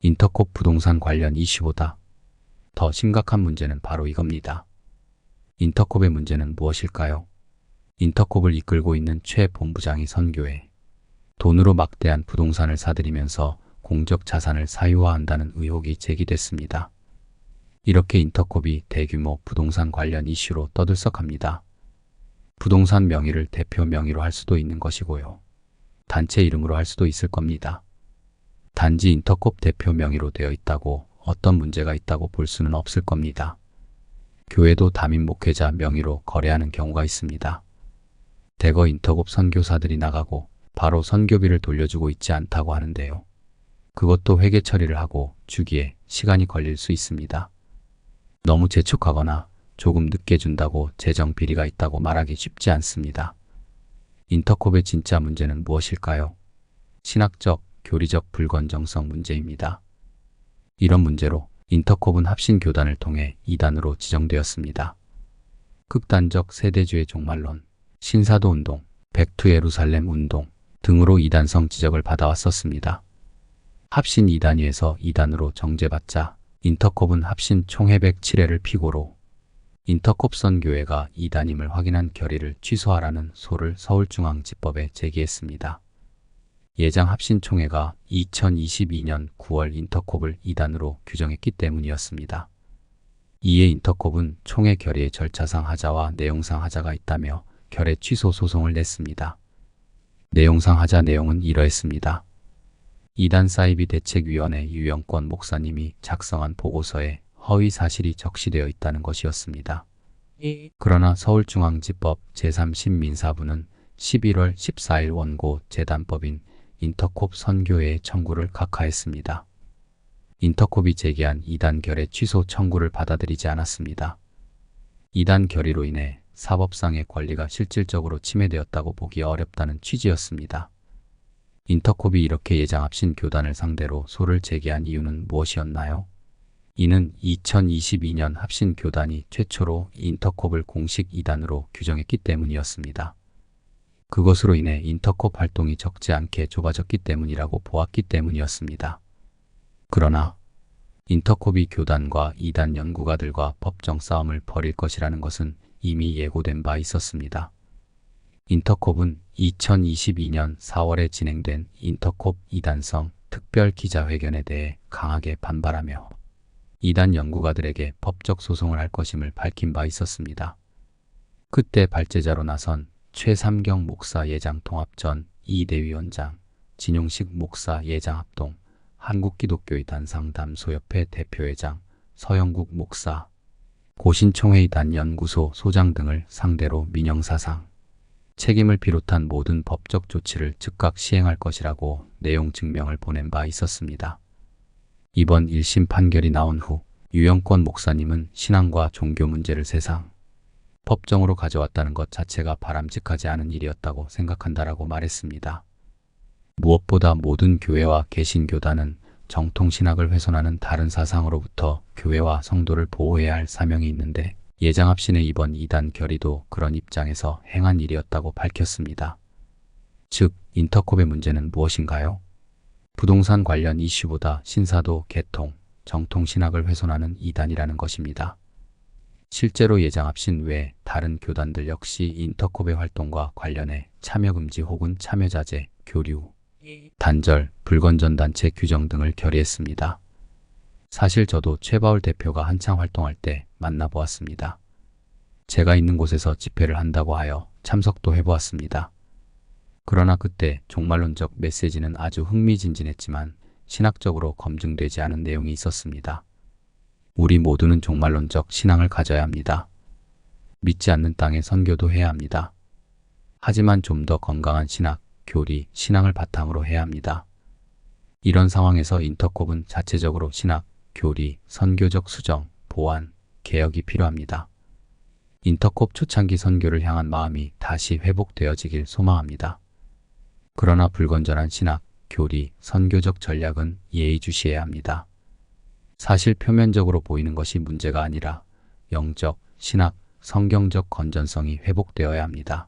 인터콥 부동산 관련 이슈보다 더 심각한 문제는 바로 이겁니다. 인터콥의 문제는 무엇일까요? 인터콥을 이끌고 있는 최 본부장이 선교에 돈으로 막대한 부동산을 사들이면서 공적 자산을 사유화한다는 의혹이 제기됐습니다. 이렇게 인터콥이 대규모 부동산 관련 이슈로 떠들썩합니다. 부동산 명의를 대표 명의로 할 수도 있는 것이고요. 단체 이름으로 할 수도 있을 겁니다. 단지 인터콥 대표 명의로 되어 있다고 어떤 문제가 있다고 볼 수는 없을 겁니다. 교회도 담임 목회자 명의로 거래하는 경우가 있습니다. 대거 인터콥 선교사들이 나가고 바로 선교비를 돌려주고 있지 않다고 하는데요. 그것도 회계 처리를 하고 주기에 시간이 걸릴 수 있습니다. 너무 재촉하거나 조금 늦게 준다고 재정 비리가 있다고 말하기 쉽지 않습니다. 인터콥의 진짜 문제는 무엇일까요? 신학적, 교리적 불건정성 문제입니다. 이런 문제로 인터콥은 합신교단을 통해 이단으로 지정되었습니다. 극단적 세대주의 종말론, 신사도 운동, 백투 예루살렘 운동 등으로 이단성 지적을 받아왔었습니다. 합신 이단위에서 이단으로 정죄받자 인터콥은 합신 총회 107회를 피고로 인터콥 선교회가 이단임을 확인한 결의를 취소하라는 소를 서울중앙지법에 제기했습니다. 예장 합신총회가 2022년 9월 인터콥을 이단으로 규정했기 때문이었습니다. 이에 인터콥은 총회 결의의 절차상 하자와 내용상 하자가 있다며 결의 취소 소송을 냈습니다. 내용상 하자 내용은 이러했습니다. 이단 사이비 대책위원회 유영권 목사님이 작성한 보고서에 허위 사실이 적시되어 있다는 것이었습니다. 그러나 서울중앙지법 제3신민사부는 11월 14일 원고 재단법인 인터콥 선교회의 청구를 각하했습니다. 인터콥이 제기한 이단 결의 취소 청구를 받아들이지 않았습니다. 이단 결의로 인해 사법상의 권리가 실질적으로 침해되었다고 보기 어렵다는 취지였습니다. 인터콥이 이렇게 예장 합신 교단을 상대로 소를 제기한 이유는 무엇이었나요? 이는 2022년 합신 교단이 최초로 인터콥을 공식 이단으로 규정했기 때문이었습니다. 그것으로 인해 인터콥 활동이 적지 않게 좁아졌기 때문이라고 보았기 때문이었습니다. 그러나 인터콥이 교단과 이단 연구가들과 법정 싸움을 벌일 것이라는 것은 이미 예고된 바 있었습니다. 인터콥은 2022년 4월에 진행된 인터콥 이단성 특별 기자회견에 대해 강하게 반발하며 이단 연구가들에게 법적 소송을 할 것임을 밝힌 바 있었습니다. 그때 발제자로 나선 최삼경 목사 예장통합전 이대위원장, 진용식 목사 예장합동, 한국기독교의단 상담소협회 대표회장, 서영국 목사, 고신총회의단 연구소 소장 등을 상대로 민형사상, 책임을 비롯한 모든 법적 조치를 즉각 시행할 것이라고 내용 증명을 보낸 바 있었습니다. 이번 1심 판결이 나온 후 유영권 목사님은 신앙과 종교 문제를 세상 법정으로 가져왔다는 것 자체가 바람직하지 않은 일이었다고 생각한다라고 말했습니다. 무엇보다 모든 교회와 개신교단은 정통신학을 훼손하는 다른 사상으로부터 교회와 성도를 보호해야 할 사명이 있는데 예장합신의 이번 이단 결의도 그런 입장에서 행한 일이었다고 밝혔습니다. 즉, 인터콥의 문제는 무엇인가요? 부동산 관련 이슈보다 신사도, 개통, 정통신학을 훼손하는 이단이라는 것입니다. 실제로 예장합신 외 다른 교단들 역시 인터콥의 활동과 관련해 참여금지 혹은 참여자제, 교류, 단절, 불건전단체 규정 등을 결의했습니다. 사실 저도 최바울 대표가 한창 활동할 때 만나보았습니다. 제가 있는 곳에서 집회를 한다고 하여 참석도 해보았습니다. 그러나 그때 종말론적 메시지는 아주 흥미진진했지만 신학적으로 검증되지 않은 내용이 있었습니다. 우리 모두는 종말론적 신앙을 가져야 합니다. 믿지 않는 땅에 선교도 해야 합니다. 하지만 좀 더 건강한 신학, 교리, 신앙을 바탕으로 해야 합니다. 이런 상황에서 인터콥은 자체적으로 신학, 교리, 선교적 수정, 보완, 개혁이 필요합니다. 인터콥 초창기 선교를 향한 마음이 다시 회복되어지길 소망합니다. 그러나 불건전한 신학, 교리, 선교적 전략은 예의주시해야 합니다. 사실 표면적으로 보이는 것이 문제가 아니라 영적, 신학, 성경적 건전성이 회복되어야 합니다.